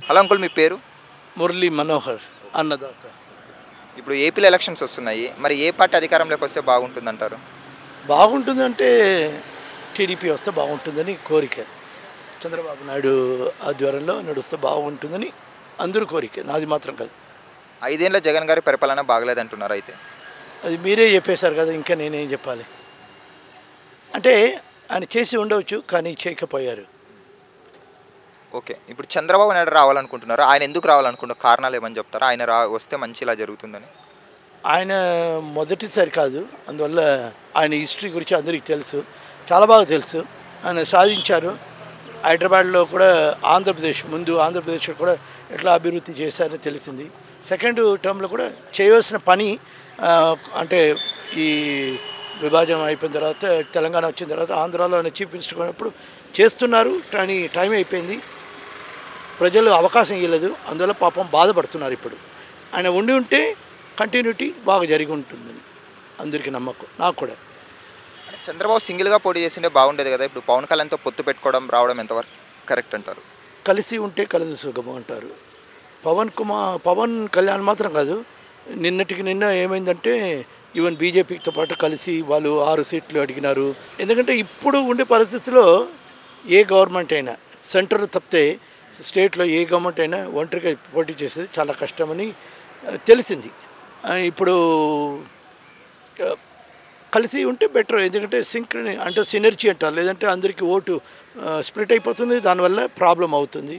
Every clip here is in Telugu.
హలో అంకుల్, మీ పేరు? మురళీ మనోహర్, అన్నదాత. ఇప్పుడు ఏపీలో ఎలక్షన్స్ వస్తున్నాయి. మరి ఏ పార్టీ అధికారంలోకి వస్తే బాగుంటుందంటారు? బాగుంటుందంటే టీడీపీ వస్తే బాగుంటుందని కోరిక. చంద్రబాబు నాయుడు ఆధ్వర్యంలో నడుస్తే బాగుంటుందని అందరూ కోరిక, నాది మాత్రం కాదు. 5 ఏళ్ల జగన్ గారి పరిపాలన బాగలేదంటున్నారు. అయితే అది మీరే చెప్పేశారు కదా, ఇంకా నేనేం చెప్పాలి? అంటే ఆయన చేసి ఉండవచ్చు, కానీ చేయకపోయారు. ఓకే, ఇప్పుడు చంద్రబాబు నాయుడు రావాలనుకుంటున్నారు. ఆయన ఎందుకు రావాలనుకుంటున్నారు? కారణాలు ఏమని చెప్తారా? ఆయన వస్తే మంచి ఇలా జరుగుతుందని. ఆయన మొదటిసారి కాదు, అందువల్ల ఆయన హిస్టరీ గురించి అందరికీ తెలుసు, చాలా బాగా తెలుసు. ఆయన సాధించారు. హైదరాబాద్లో కూడా ఆంధ్రప్రదేశ్ కూడా ఎట్లా అభివృద్ధి చేశారని తెలిసింది. సెకండ్ టర్మ్లో కూడా చేయవలసిన పని, అంటే ఈ విభజన అయిపోయిన తర్వాత, తెలంగాణ వచ్చిన తర్వాత ఆంధ్రాలో చీఫ్ మినిస్టర్ ఉన్నప్పుడు చేస్తున్నారు. కానీ టైం అయిపోయింది, ప్రజలు అవకాశం ఇవ్వలేదు. అందువల్ల పాపం బాధపడుతున్నారు. ఇప్పుడు ఆయన ఉంటే కంటిన్యూటీ బాగా జరిగి ఉంటుందని అందరికీ నమ్మకం, నాకు కూడా. చంద్రబాబు సింగిల్గా పోటీ చేసిండే బాగుండేది కదా. ఇప్పుడు పవన్ కళ్యాణ్తో పొత్తు పెట్టుకోవడం రావడం ఎంతవరకు కరెక్ట్ అంటారు? కలిసి ఉంటే కలదు సుఖము అంటారు. పవన్ కళ్యాణ్ మాత్రం కాదు, నిన్నటికి నిన్న ఏమైందంటే ఈవెన్ బీజేపీతో పాటు కలిసి వాళ్ళు 6 సీట్లు అడిగినారు. ఎందుకంటే ఇప్పుడు ఉండే పరిస్థితిలో ఏ గవర్నమెంట్ అయినా, సెంటర్ తప్పితే స్టేట్లో ఏ గవర్నమెంట్ అయినా ఒంటరిగా పోటీ చేసేది చాలా కష్టమని తెలిసింది. ఇప్పుడు కలిసి ఉంటే బెటర్, ఎందుకంటే అంటే సినర్జీ అంటారు. లేదంటే అందరికీ ఓటు స్ప్లిట్ అయిపోతుంది, దానివల్ల ప్రాబ్లం అవుతుంది.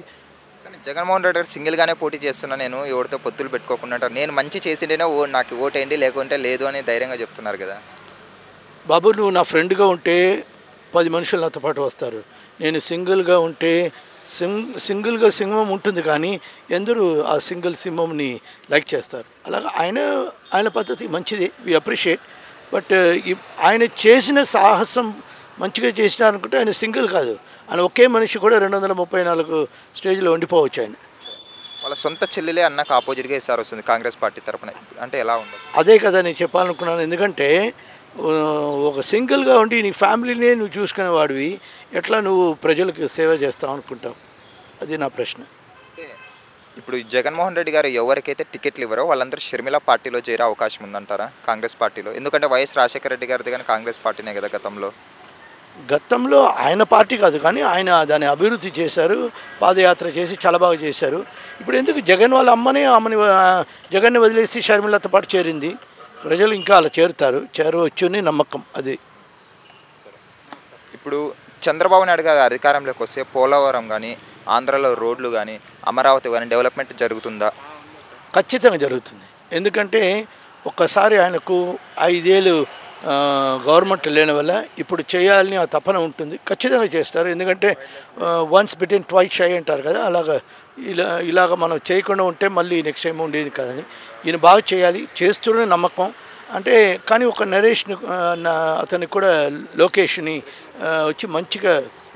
కానీ జగన్మోహన్ రెడ్డి గారు సింగిల్గానే పోటీ చేస్తున్నా, నేను ఎవరితో పొత్తులు పెట్టుకోకుండా అంటారు. నేను మంచి చేసిండేనే నాకు ఓటేయండి, లేకుంటే లేదు అని ధైర్యంగా చెప్తున్నారు కదా. బాబు, నువ్వు నా ఫ్రెండ్గా ఉంటే 10 మనుషులు నాతో పాటు వస్తారు. నేను సింగిల్గా ఉంటే సింగిల్గా సింహం ఉంటుంది, కానీ ఎందరూ ఆ సింగిల్ సింహంని లైక్ చేస్తారు. అలాగా ఆయన పద్ధతి మంచిది, వి అప్రిషియేట్. బట్ ఆయన చేసిన సాహసం మంచిగా చేసిన అనుకుంటే ఆయన సింగిల్ కాదు, ఆయన ఒకే మనిషి కూడా 234 స్టేజ్లో ఉండిపోవచ్చు. ఆయన వాళ్ళ సొంత చెల్లెలే అన్నకు ఆపోజిట్గా ఈసారి వస్తుంది కాంగ్రెస్ పార్టీ తరఫున. అంటే ఎలా ఉండదు? అదే కదా నేను చెప్పాలనుకున్నాను. ఎందుకంటే ఒక సింగిల్గా ఉండి నీ ఫ్యామిలీనే నువ్వు చూసుకునే వాడివి, ఎట్లా నువ్వు ప్రజలకు సేవ చేస్తావు అనుకుంటావు? అది నా ప్రశ్న. ఇప్పుడు జగన్మోహన్ రెడ్డి గారు ఎవరికైతే టికెట్లు ఇవ్వరో వాళ్ళందరూ షర్మిల పార్టీలో చేరే అవకాశం ఉందంటారా కాంగ్రెస్ పార్టీలో? ఎందుకంటే వైఎస్ రాజశేఖర రెడ్డి గారిది కానీ కాంగ్రెస్ పార్టీనే కదా గతంలో ఆయన పార్టీ కాదు, కానీ ఆయన దాన్ని అభివృద్ధి చేశారు, పాదయాత్ర చేసి చాలా బాగా చేశారు. ఇప్పుడు ఎందుకు జగన్ వాళ్ళ జగన్ని వదిలేసి షర్మిలతో పాటు చేరింది? ప్రజలు ఇంకా అలా చేరవచ్చుని నమ్మకం. అది ఇప్పుడు చంద్రబాబు నాయుడు గారు అధికారంలోకి వస్తే పోలవరం కానీ, ఆంధ్రాలో రోడ్లు కానీ, అమరావతి కానీ డెవలప్మెంట్ జరుగుతుందా? ఖచ్చితంగా జరుగుతుంది. ఎందుకంటే ఒక్కసారి ఆయనకు 5 ఏళ్ళు గవర్నమెంట్ లేని వల్ల ఇప్పుడు చేయాలని ఆ తపన ఉంటుంది. ఖచ్చితంగా చేస్తారు. ఎందుకంటే వన్స్ బిటెన్ ట్వైస్ షై అంటారు కదా, ఇలాగ మనం చేయకుండా ఉంటే మళ్ళీ నెక్స్ట్ టైం ఉండేది కదని ఈయన బాగా చేయాలి, చేస్తూనే నమ్మకం. అంటే కానీ ఒక నరేష్ని అతనికి కూడా లోకేష్ని వచ్చి మంచిగా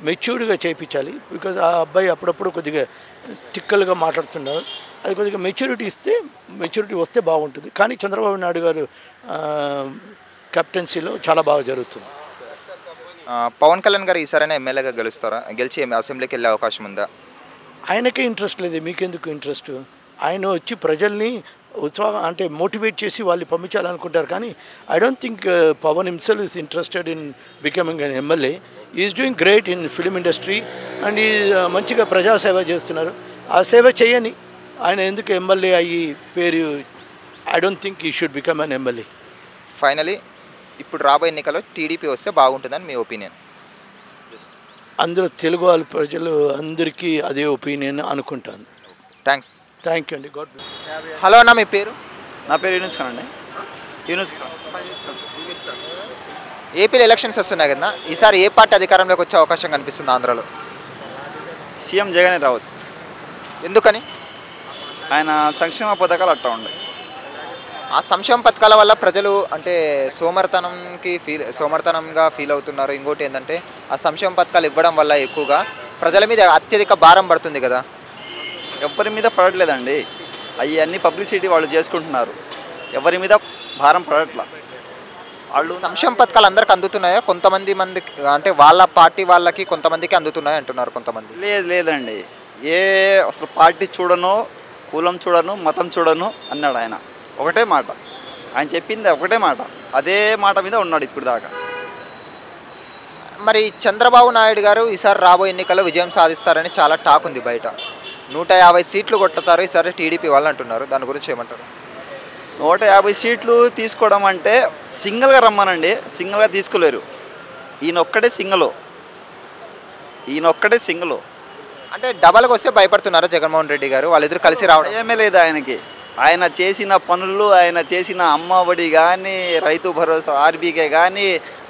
మెచ్యూర్డ్గా చేయించాలి. బికాజ్ ఆ అబ్బాయి అప్పుడప్పుడు కొద్దిగా తిక్కలుగా మాట్లాడుతున్నారు. అది కొద్దిగా మెచ్యూరిటీ వస్తే బాగుంటుంది. కానీ చంద్రబాబు నాయుడు గారు కెప్టెన్సీలో చాలా బాగా జరుగుతుంది. పవన్ కళ్యాణ్ గారు ఈసారైనా ఎమ్మెల్యేగా గెలిచి అసెంబ్లీకి వెళ్ళే అవకాశం ఉందా? ఆయనకే ఇంట్రెస్ట్ లేదు, మీకెందుకు ఇంట్రెస్ట్? ఆయన వచ్చి ప్రజల్ని అంటే మోటివేట్ చేసి వాళ్ళు పంపించాలనుకుంటారు. కానీ I don't think Pawan himself is interested in becoming an MLA. Is doing great in film industry and ఈ మంచిగా ప్రజాసేవ చేస్తున్నారు. ఆ సేవ చేయని ఆయన ఎందుకు ఎమ్మెల్యే అయ్యి పేరు? ఐ డోంట్ థింక్ ఈ should become an MLA. Finally ఇప్పుడు రాబోయే ఎన్నికల్లో టీడీపీ వస్తే బాగుంటుందని మీ ఒపీనియన్? అందరూ తెలుగు వాళ్ళ ప్రజలు అందరికీ అదే ఒపీనియన్ అనుకుంటాను. థ్యాంక్ యూ అండి. God bless. హలో అన్న, మీ పేరు? నా పేరు యూనుస్ ఖాన్ అండి. యూనుస్ ఖాన్. ఏపీలో ఎలక్షన్స్ వస్తున్నాయి కదా, ఈసారి ఏ పార్టీ అధికారంలోకి వచ్చే అవకాశం కనిపిస్తుంది ఆంధ్రాలో? సీఎం జగన్ రావచ్చు. ఎందుకని? ఆయన సంక్షేమ పథకాలు అట్టా ఉన్నాయి. ఆ సంక్షేమ పథకాల వల్ల ప్రజలు అంటే సోమర్థనంగా ఫీల్ అవుతున్నారు. ఇంకోటి ఏంటంటే ఆ సంక్షేమ పథకాలు ఇవ్వడం వల్ల ఎక్కువగా ప్రజల మీద అత్యధిక భారం పడుతుంది కదా. ఎవరి మీద పడట్లేదండి, అవి అన్ని పబ్లిసిటీ వాళ్ళు చేసుకుంటున్నారు, ఎవరి మీద భారం పడట్లా. వాళ్ళు సంక్షేమ పథకాలు అందరికి అందుతున్నాయా? కొంతమంది అంటే వాళ్ళ పార్టీ వాళ్ళకి కొంతమందికి అందుతున్నాయి అంటున్నారు కొంతమంది. లేదండి, అసలు పార్టీ చూడను, కులం చూడను, మతం చూడను అన్నాడు ఆయన. ఒకటే మాట, ఆయన చెప్పింది ఒకటే మాట, అదే మాట మీద ఉన్నాడు ఇప్పుడు దాకా. మరి చంద్రబాబు నాయుడు గారు ఈసారి రాబోయే ఎన్నికల్లో విజయం సాధిస్తారని చాలా టాక్ ఉంది బయట. 150 సీట్లు కొట్టుతారు ఈసారి టీడీపీ వాళ్ళు అంటున్నారు. దాని గురించి ఏమంటారు? 150 సీట్లు తీసుకోవడం అంటే సింగిల్గా రమ్మనండి, సింగిల్గా తీసుకోలేరు. ఈయనొక్కడే సింగిల్. అంటే డబల్గా వస్తే భయపడుతున్నారా జగన్మోహన్ రెడ్డి గారు? వాళ్ళిద్దరు కలిసి రావడం ఏమీ లేదు ఆయనకి. ఆయన చేసిన పనులు, ఆయన చేసిన అమ్మఒడి కానీ, రైతు భరోసా, ఆర్బీకే కానీ,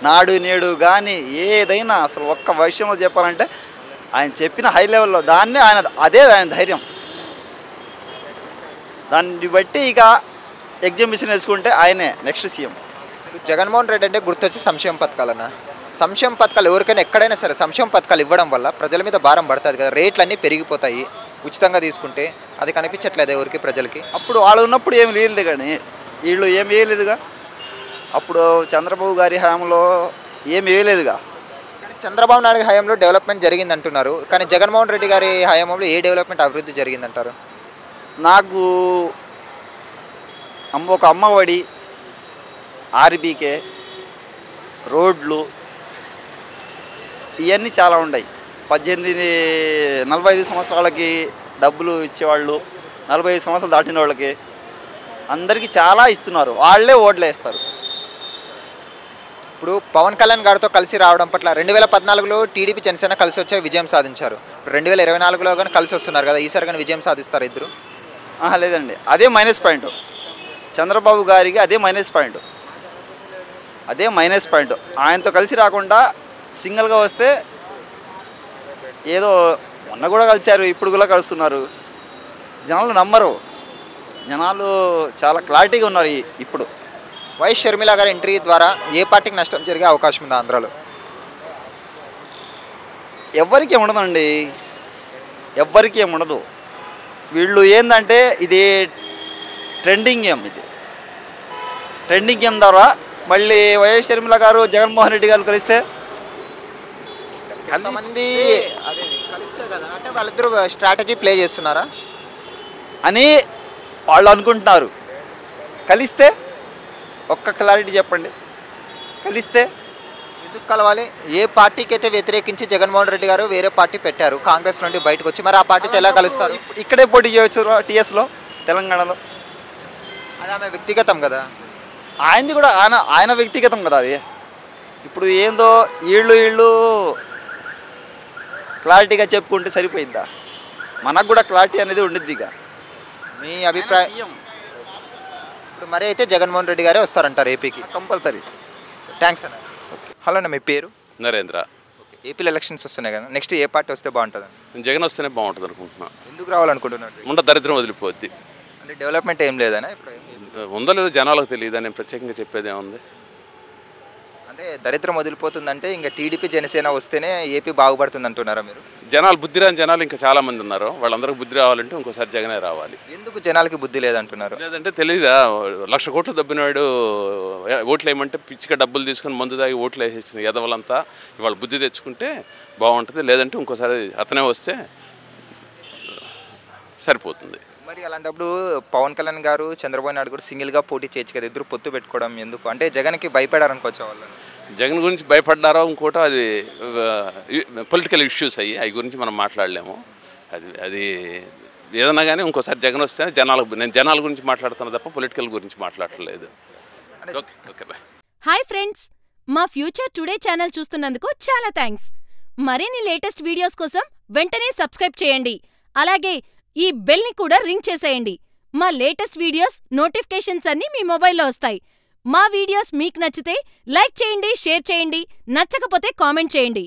నాడు నేడు కానీ, ఏదైనా అసలు ఒక్క విషయంలో చెప్పాలంటే ఆయన చెప్పిన హై లెవెల్లో దాన్ని అదే ఆయన ధైర్యం. దాన్ని బట్టి ఇక ఎగ్జిబిషన్ వేసుకుంటే ఆయనే నెక్స్ట్ సీఎం. జగన్మోహన్ రెడ్డి అంటే గుర్తొచ్చి సంక్షేమ పథకాలన్న. సంక్షేమ పథకాలు ఎవరికైనా ఎక్కడైనా సరే సంక్షేమ పథకాలు ఇవ్వడం వల్ల ప్రజల మీద భారం పడుతుంది కదా, రేట్లు అన్నీ పెరిగిపోతాయి ఉచితంగా తీసుకుంటే. అది కనిపించట్లేదు ఎవరికి ప్రజలకి. అప్పుడు వాళ్ళు ఉన్నప్పుడు ఏమి లేదు, కానీ వీళ్ళు ఏమి వేయలేదుగా. అప్పుడు చంద్రబాబు గారి హయాంలో ఏమి వేయలేదుగా. చంద్రబాబు నాయుడు హయాంలో డెవలప్మెంట్ జరిగింది అంటున్నారు, కానీ జగన్మోహన్ రెడ్డి గారి హయాంలో ఏ డెవలప్మెంట్ అభివృద్ధి జరిగిందంటారు? నాకు ఒక అమ్మఒడి, ఆర్బీకే, రోడ్లు ఇవన్నీ చాలా ఉన్నాయి. 45 సంవత్సరాలకి డబ్బులు ఇచ్చేవాళ్ళు, 45 సంవత్సరాలు దాటిన వాళ్ళకి అందరికీ చాలా ఇస్తున్నారు. వాళ్ళే ఓట్లు వేస్తారు. ఇప్పుడు పవన్ కళ్యాణ్ గారితో కలిసి రావడం పట్ల 2014లో టీడీపీ జనసేన కలిసి వచ్చే విజయం సాధించారు. 2024లో కానీ కలిసి వస్తున్నారు కదా, ఈసారి కానీ విజయం సాధిస్తారు ఇద్దరు? లేదండి, అదే మైనస్ పాయింట్. చంద్రబాబు గారికి అదే మైనస్ పాయింట్. ఆయనతో కలిసి రాకుండా సింగిల్గా వస్తే ఏదో మొన్న కూడా కలిశారు, ఇప్పుడు కూడా కలుస్తున్నారు. జనాలు నమ్మరు, జనాలు చాలా క్లారిటీగా ఉన్నారు. ఇప్పుడు వైఎస్ షర్మిల గారి ఎంట్రీ ద్వారా ఏ పార్టీకి నష్టం జరిగే అవకాశం ఉంది ఆంధ్రాలో? ఎవ్వరికీ ఉండదండి, ఎవ్వరికీ ఏముండదు. వీళ్ళు ఏంటంటే ఇది ట్రెండింగ్ గేమ్ ద్వారా మళ్ళీ వైఎస్ షర్మిల గారు జగన్మోహన్ రెడ్డి గారు కలిస్తే కొంతమంది కలిస్తే కదా అంటే వాళ్ళిద్దరూ స్ట్రాటజీ ప్లే చేస్తున్నారా అని వాళ్ళు అనుకుంటున్నారు. కలిస్తే ఒక్క క్లారిటీ చెప్పండి, కలిస్తే ఎందుకు కలవాలి? ఏ పార్టీకి అయితే వ్యతిరేకించి జగన్మోహన్ రెడ్డి గారు వేరే పార్టీ పెట్టారు, కాంగ్రెస్ నుండి బయటకు వచ్చి, మరి ఆ పార్టీతో ఎలా కలుస్తారు? ఇక్కడే పోటీ చేయవచ్చు టీఎస్లో, తెలంగాణలో. అది ఆమె వ్యక్తిగతం కదా, ఆయనది కూడా ఆయన వ్యక్తిగతం కదా అది. ఇప్పుడు ఏందో వీళ్ళు క్లారిటీగా చెప్పుకుంటే సరిపోయిందా? మనకు కూడా క్లారిటీ అనేది ఉండిద్ది. ఇక మీ అభిప్రాయం? ఇప్పుడు మరి అయితే జగన్మోహన్ రెడ్డి గారే వస్తారంటారు ఏపీకి కంపల్సరీ. థ్యాంక్స్ అన్న. హలో అన్న, మీ పేరు? నరేంద్ర. ఏపీలో ఎలక్షన్స్ వస్తున్నాయి కదా, నెక్స్ట్ ఏ పార్టీ వస్తే బాగుంటుంది? జగన్ వస్తేనే బాగుంటుంది అనుకుంటున్నా. ఎందుకు రావాలనుకుంటున్నారు? ఉండ దరిద్రం వదిలిపోద్ది. అంటే డెవలప్మెంట్ ఏం లేదనా? ఇప్పుడు ఉందో లేదో జనాలకు తెలియదు, నేను ప్రత్యేకంగా చెప్పేది ఏముంది. అంటే దరిద్రం వదిలిపోతుందంటే ఇంకా టీడీపీ జనసేన వస్తేనే ఏపీ బాగుపడుతుంది అంటున్నారా మీరు? జనాలు బుద్ధి రాని జనాలు ఇంకా చాలా మంది ఉన్నారు. వాళ్ళందరికీ బుద్ధి రావాలంటే ఇంకోసారి జగనే రావాలి. ఎందుకు జనాలకి బుద్ధి లేదంటున్నారు? లేదంటే తెలీదా, 1,00,000 కోట్లు దబ్బినవాడు ఓట్లు వేయమంటే పిచ్చిగా డబ్బులు తీసుకొని మందు దాగి ఓట్లు వేసేసిన ఎదవలంతా ఇవాళ బుద్ధి తెచ్చుకుంటే బాగుంటుంది. లేదంటే ఇంకోసారి అతనే వస్తే సరిపోతుంది. మరి అలాంటప్పుడు పవన్ కళ్యాణ్ గారు, చంద్రబాబు నాయుడు కూడా సింగిల్గా పోటీ చేయొచ్చు కదా, ఇద్దరు పొత్తు పెట్టుకోవడం ఎందుకు? అంటే జగన్కి భయపడారనుకోవచ్చు వాళ్ళు. జగన్ గురించి భయపడ్డారో ఇంకోటో, అది పొలిటికల్ ఇష్యూస్ అయ్యి అవి గురించి మనం మాట్లాడలేము. అది ఏదన్నా కానీ ఇంకోసారి జగన్ వస్తే నేను జనాల గురించి మాట్లాడుతున్నా తప్ప పొలిటికల్ గురించి మాట్లాడలేదు. Okay okay bye. Hi friends, మా ఫ్యూచర్ టుడే ఛానల్ చూస్తున్నందుకు చాలా థ్యాంక్స్. మరిన్ని లేటెస్ట్ వీడియోస్ కోసం వెంటనే సబ్స్క్రైబ్ చేయండి. అలాగే ఈ బెల్ ని కూడా రింగ్ చేసేయండి. మా లేటెస్ట్ వీడియోస్ నోటిఫికేషన్స్ అన్నీ మీ మొబైల్లో వస్తాయి. మా వీడియోస్ మీకు నచ్చితే లైక్ చేయండి, షేర్ చేయండి, నచ్చకపోతే కామెంట్ చేయండి.